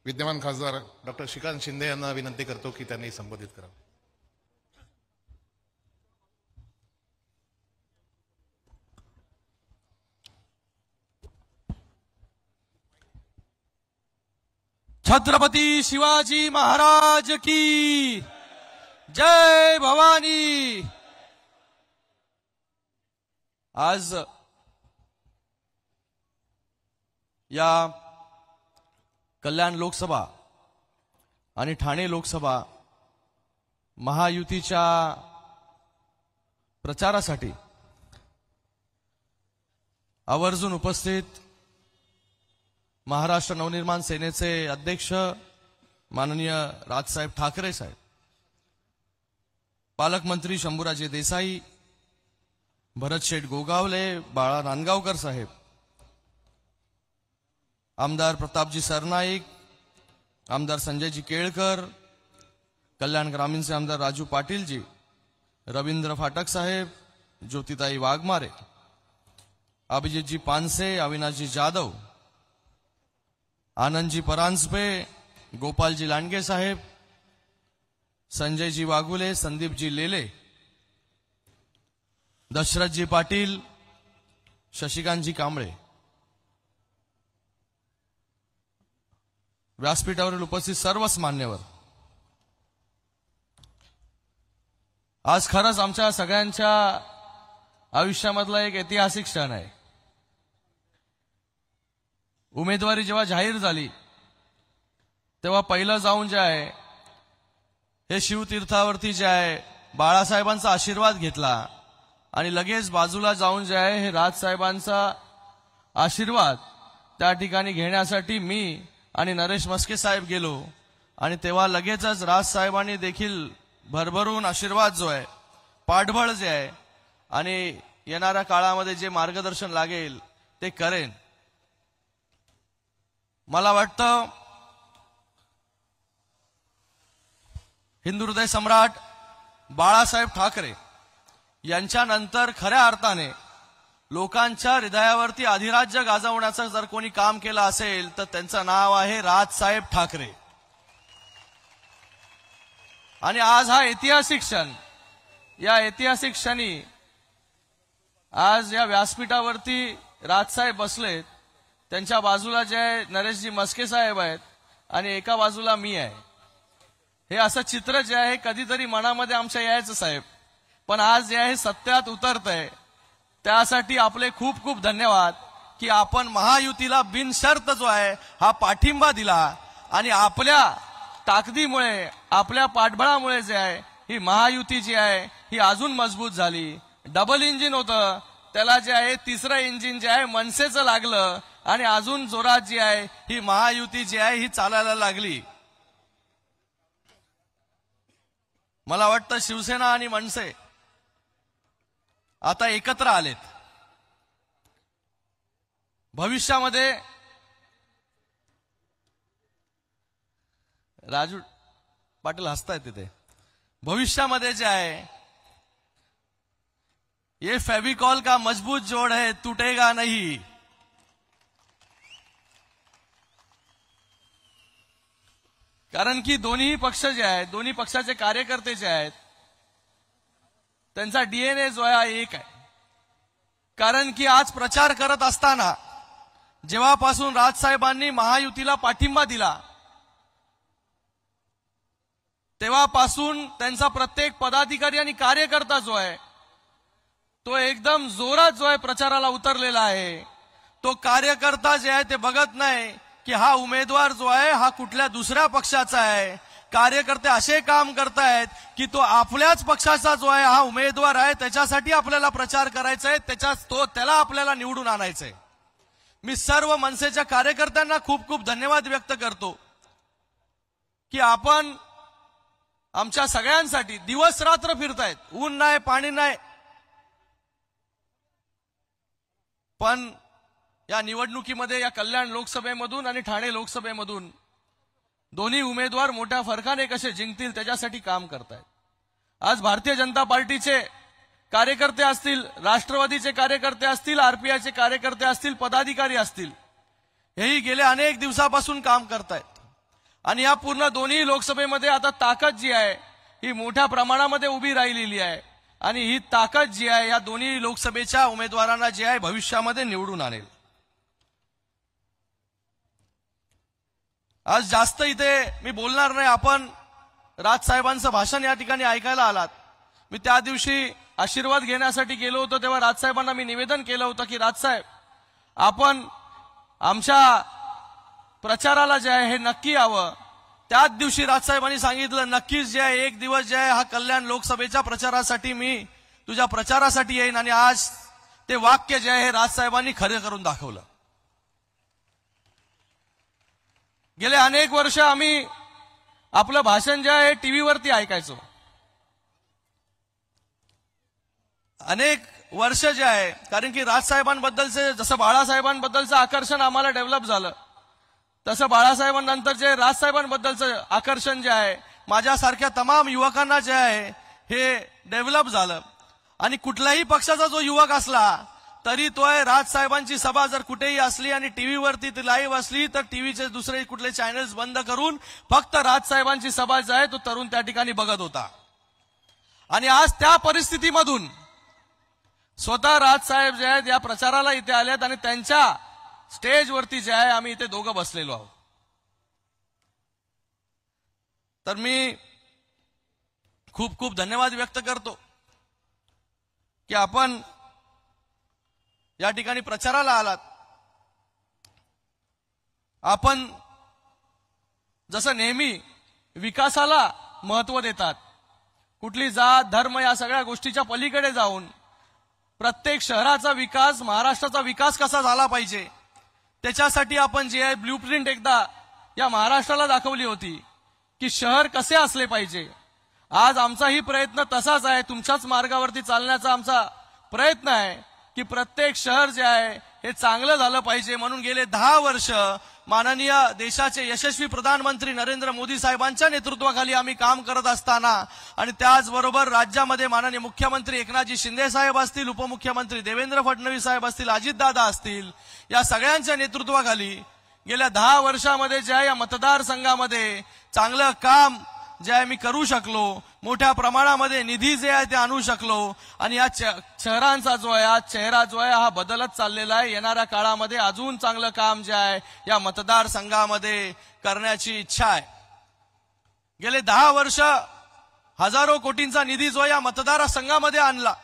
विद्यमान खासदार डॉक्टर श्रीकांत शिंदे यांना विनंती करतो की त्यांनी संबोधित करावं. छत्रपती शिवाजी महाराज की जय भवानी. आज या कल्याण लोकसभा आणि ठाणे लोकसभा महायुतीच्या प्रचारासाठी आवर्जून उपस्थित महाराष्ट्र नवनिर्माण सेनेचे अध्यक्ष माननीय राजसाहेब ठाकरे साहेब, पालकमंत्री शंभूराजे देसाई, भरतशेठ गोगावले, बाळा नांदगावकर साहेब, आमदार प्रतापजी सरनाईक, आमदार संजयजी केळकर, कल्याण ग्रामीणचे आमदार राजू पाटीलजी, रवींद्र फाटक साहेब, ज्योतिताई वाघमारे, अभिजितजी पानसे, अविनाशजी जाधव, आनंदजी परांजपे, गोपालजी लांडगे साहेब, संजयजी वाघुले, संदीपजी लेले, दशरथजी पाटील, शशिकांतजी कांबळे, व्यासपीठावरील उपस्थित सर्वच मान्यवर, आज खरंच आमच्या सगळ्यांच्या आयुष्यामधला एक ऐतिहासिक क्षण आहे. उमेदवारी जेव्हा जाहीर झाली तेव्हा पहिलं जाऊन जे आहे हे शिवतीर्थावरती जे आहे बाळासाहेबांचा आशीर्वाद घेतला आणि लगेच बाजूला जाऊन जे आहे हे राजसाहेबांचा आशीर्वाद त्या ठिकाणी घेण्यासाठी मी आणि नरेश मस्के साहेब गेलो आणि तेव्हा लगेचच राजसाहेबांनी देखील भरभरून आशीर्वाद जो आहे, पाठबळ जे आहे आणि येणाऱ्या काळामध्ये जे मार्गदर्शन लागेल ते करेन. मला वाटतं हिंदू हृदय सम्राट बाळासाहेब ठाकरे यांच्यानंतर खऱ्या अर्थाने लोकांच्या हृदयावरती अधिराज्य गाजवण्याचं जर कोणी काम केलं असेल तर त्यांचं नाव आहे राजसाहेब ठाकरे. आणि आज हा ऐतिहासिक क्षण, या ऐतिहासिक क्षणी आज या व्यासपीठावरती राजसाहेब बसलेत, त्यांच्या बाजूला जे आहे नरेशजी मस्के साहेब आहेत आणि एका बाजूला मी आहे. हे असं चित्र जे आहे कधीतरी मनामध्ये आमच्या यायचं साहेब, पण आज जे आहे सत्यात उतरतंय. त्यासाठी आपले खूप खूप धन्यवाद की आपण महायुतीला बिनशर्त जो आहे हा पाठिंबा दिला आणि आपल्या ताकदीमुळे, आपल्या पाठबळामुळे जे आहे ही महायुती जी आहे ही अजून मजबूत झाली. डबल इंजिन होतं, त्याला जे आहे तिसरं इंजिन जे आहे मनसेचं लागलं आणि अजून जोरात जी आहे ही महायुती जी आहे ही चालायला लागली. मला वाटतं शिवसेना आणि मनसे आता एकत्र आलेत. भविष्यामध्ये राजू पाटील हसतायत तिथे, भविष्यामध्ये जे आहे ये फेविकॉल का मजबूत जोड़ है, टूटेगा नहीं. कारण की दोन्ही पक्ष जे आहेत, दोन्ही पक्षाचे कार्यकर्ते जे आहेत त्यांचा डीएनए जो आहे हा एक आहे. कारण की आज प्रचार करत असताना जेव्हापासून राजसाहेबांनी महायुतीला पाठिंबा दिला तेव्हापासून त्यांचा प्रत्येक पदाधिकारी आणि कार्यकर्ता जो आहे तो एकदम जोरात जो आहे प्रचाराला उतरलेला आहे. तो कार्यकर्ता जे आहे ते बघत नाही की हा उमेदवार जो आहे हा कुठल्या दुसऱ्या पक्षाचा आहे. कार्यकर्ते असे काम करतायत की तो आपल्याच पक्षाचा जो आहे हा उमेदवार आहे, त्याच्यासाठी आपल्याला प्रचार करायचा आहे, त्याला आपल्याला निवडून आणायचंय. मी सर्व मनसेच्या कार्यकर्त्यांना खूप खूप धन्यवाद व्यक्त करतो की आपण आमच्या सगळ्यांसाठी दिवस रात्र फिरतायत, ऊन नाही पाणी नाही, पण या निवडणुकीमध्ये या कल्याण लोकसभेमधून आणि ठाणे लोकसभेमधून दोन्ही उमेदवार मोठ्या फरकाने कसे जिंकतील त्याच्यासाठी काम करतायत. आज भारतीय जनता पार्टीचे कार्यकर्ते असतील, राष्ट्रवादीचे कार्यकर्ते असतील, आरपीआयचे कार्यकर्ते असतील, पदाधिकारी असतील, हेही गेल्या अनेक दिवसापासून काम करतायत. आणि या पूर्ण दोन्ही लोकसभेमध्ये आता ताकद जी आहे ही मोठ्या प्रमाणामध्ये उभी राहिलेली आहे आणि ही ताकद जी आहे या दोन्ही लोकसभेच्या उमेदवारांना जी आहे भविष्यामध्ये निवडून आणेल. आज जास्त इथे मी बोलणार नाही. आपण राजसाहेबांचं भाषण या ठिकाणी ऐकायला आलात. मी त्या दिवशी आशीर्वाद घेण्यासाठी गेलो होतो तेव्हा राजसाहेबांना मी निवेदन केलं होतं की राजसाहेब आपण आमच्या प्रचाराला जे आहे हे नक्की यावं. त्याच दिवशी राजसाहेबांनी सांगितलं नक्कीच जे आहे एक दिवस जे आहे हा कल्याण लोकसभेच्या प्रचारासाठी मी तुझ्या प्रचारासाठी येईन. आणि आज ते वाक्य जे आहे हे राजसाहेबांनी खरं करून दाखवलं. गेले अनेक वर्ष आम्ही आपलं भाषण जे आहे टीव्हीवरती ऐकायचो. अनेक वर्ष जे आहे कारण की राजसाहेबांबद्दलचे जसं बाळासाहेबांबद्दलचं आकर्षण आम्हाला डेव्हलप झालं तसं बाळासाहेबांनंतर जे राजसाहेबांबद्दलचं आकर्षण जे आहे माझ्यासारख्या तमाम युवकांना जे आहे हे डेव्हलप झालं. आणि कुठल्याही पक्षाचा जो युवक असला तरी तो राजसाहेबांची सभा जर कुठेही असली आणि टीव्हीवरती ती लाईव्ह असली तर टीव्हीचे दुसरे कुठले चॅनल्स बंद करून फक्त राजसाहेबांची सभा जी आहे तो तरुण त्या ठिकाणी बघत होता. आणि आज त्या परिस्थितीमधून स्वतः राजसाहेब जे आहेत या प्रचाराला इथे आलेत आणि त्यांच्या स्टेजवरती जे आहे आम्ही इथे दोघं बसलेलो आहोत. तर मी खूप खूप धन्यवाद व्यक्त करतो की आपण या ठिकाणी प्रचाराला आलात. आपण जसं नेहमी विकासाला महत्व देतात, कुठली जात धर्म या सगळ्या गोष्टीच्या पलीकडे जाऊन प्रत्येक शहराचा विकास महाराष्ट्राचा विकास कसा झाला पाहिजे त्याच्यासाठी आपण जे आहे ब्ल्यूप्रिंट एकदा या महाराष्ट्राला दाखवली होती की शहर कसे असले पाहिजे. आज आमचाही प्रयत्न तसाच आहे. तुमच्याच मार्गावरती चालण्याचा आमचा प्रयत्न आहे की प्रत्येक शहर जे आहे हे चांगलं झालं पाहिजे. म्हणून गेले 10 वर्ष माननीय देशाचे यशस्वी प्रधानमंत्री नरेंद्र मोदी साहेबांच्या नेतृत्वाखाली आम्ही काम करत असताना आणि त्याचबरोबर राज्यामध्ये माननीय मुख्यमंत्री एकनाथजी शिंदे साहेब असतील, उपमुख्यमंत्री देवेंद्र फडणवीस साहेब असतील, अजितदादा असतील, या सगळ्यांच्या नेतृत्वाखाली गेल्या 10 वर्षामध्ये जे आहे या मतदारसंघामध्ये चांगलं काम जे आहे मी करू शकलो. मोठ्या प्रमाणामध्ये निधी जे आहे ते आणू शकलो आणि या शहरांचा जो आहे हा चेहरा जो आहे हा बदलत चाललेला आहे. येणाऱ्या काळामध्ये अजून चांगलं काम जे आहे या मतदारसंघामध्ये करण्याची इच्छा आहे. गेले 10 वर्ष हजारो कोटींचा निधी जो या मतदारसंघामध्ये आणला.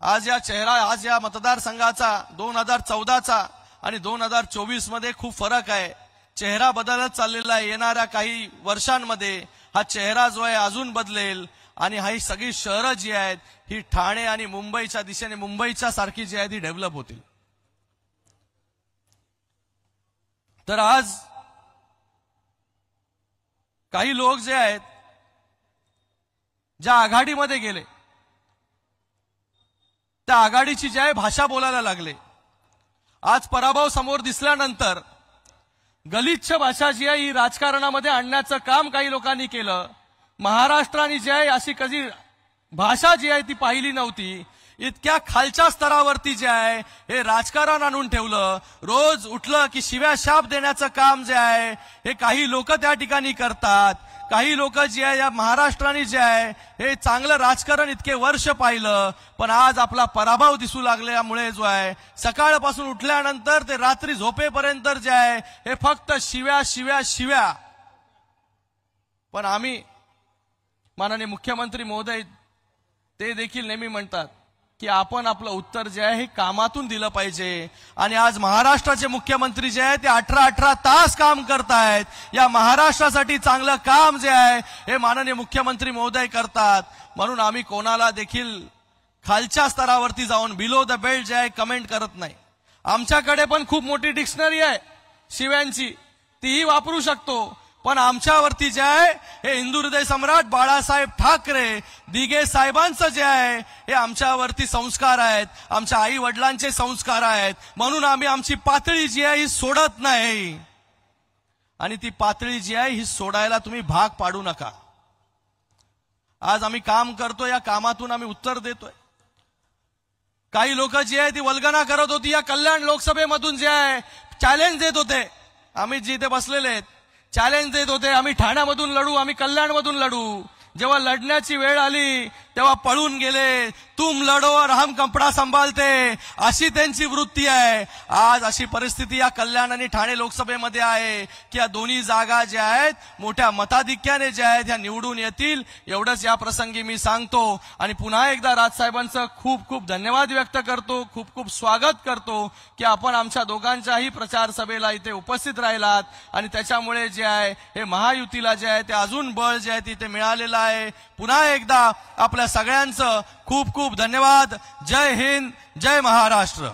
आज या मतदारसंघाचा 2014चा आणि 2024 मध्ये खूप फरक आहे. चेहरा बदलत चाललेला आहे. येणाऱ्या काही वर्षांमध्ये हा चेहरा जो आहे अजून बदलेल आणि ही सगळी शहरं जी आहेत ही ठाणे आणि मुंबईच्या दिशेने मुंबईच्या सारखी जी आहे ती डेव्हलप होतील. तर आज काही लोक जे आहेत ज्या आघाडीमध्ये गेले त्या आघाडीची जी आहे भाषा बोलायला लागले. आज पराभव समोर दिसल्यानंतर गलिच्छ भाषा जी आहे ही राजकारणामध्ये आणण्याचं काम काही लोकांनी केलं. महाराष्ट्राने जी आहे अशी कधी भाषा जी आहे ती पाहिली नव्हती. इतक्या खालच्या स्तरावरती जे आहे हे राजकारण आणून ठेवलं. रोज उठलं की शिव्या शाप देण्याचं काम जे आहे हे काही लोक त्या ठिकाणी करतात. काही लोक जे आहे या महाराष्ट्राने जे आहे हे चांगलं राजकारण इतके वर्ष पाहिलं पण आज आपला पराभव दिसू लागल्यामुळे जो आहे सकाळपासून उठल्यानंतर ते रात्री झोपेपर्यंत जे आहे हे फक्त शिव्या शिव्या शिव्या. पण आम्ही माननीय मुख्यमंत्री महोदय ते देखील नेहमी म्हणतात की आपण आपलं उत्तर जे आहे हे कामातून दिलं पाहिजे. आणि आज महाराष्ट्राचे मुख्यमंत्री जे आहे ते 18 तास काम करतायत. या महाराष्ट्रासाठी चांगलं काम जे आहे हे माननीय मुख्यमंत्री महोदय करतात. म्हणून आम्ही कोणाला देखील खालच्या स्तरावरती जाऊन बिलो द बेल्ट जे आहे कमेंट करत नाही. आमच्याकडे पण खूप मोठी डिक्शनरी आहे शिव्यांची, तीही वापरू शकतो. पण आमच्यावरती जे आहे हे हिंदू हृदय सम्राट बाळासाहेब ठाकरे दिघे साहेबांचं जे आहे हे आमच्यावरती संस्कार आहेत, आमच्या आई वडिलांचे संस्कार आहेत. म्हणून आम्ही आमची पातळी जी आहे ही सोडत नाही आणि ती पातळी जी आहे ही सोडायला तुम्ही भाग पाडू नका. आज आम्ही काम करतो, या कामातून आम्ही उत्तर देतोय. काही लोक जी आहे ती वल्गना करत होती या कल्याण लोकसभेमधून जे आहे चॅलेंज देत होते. आम्ही जिथे बसलेले आहेत चॅलेंज देत होते, आम्ही ठाण्यामधून लढू, आम्ही कल्याणमधून लढू. जेव्हा लढण्याची वेळ आली तेव्हा पळून गेले. तुम लढो और हम कपडा सांभाळते, अशी त्यांची वृत्ती आहे. आज अशी परिस्थिती या कल्याण आणि ठाणे लोकसभेमध्ये आहे की या दोन्ही जागा ज्या आहेत मोठ्या मताधिक्याने ज्या आहेत ह्या निवडून येतील, एवढंच या प्रसंगी मी सांगतो. आणि पुन्हा एकदा राजसाहेबांचं खूप खूप धन्यवाद व्यक्त करतो, खूप खूप स्वागत करतो की आपण आमच्या दोघांच्याही प्रचार सभेला इथे उपस्थित राहिलात. आणि त्याच्यामुळे जे आहे हे महायुतीला जे आहे ते अजून बळ जे आहे ते इथे मिळालेलं आहे. पुन्हा एकदा आपल्या सगळ्यांचं खूप खूप धन्यवाद. जय हिंद, जय महाराष्ट्र.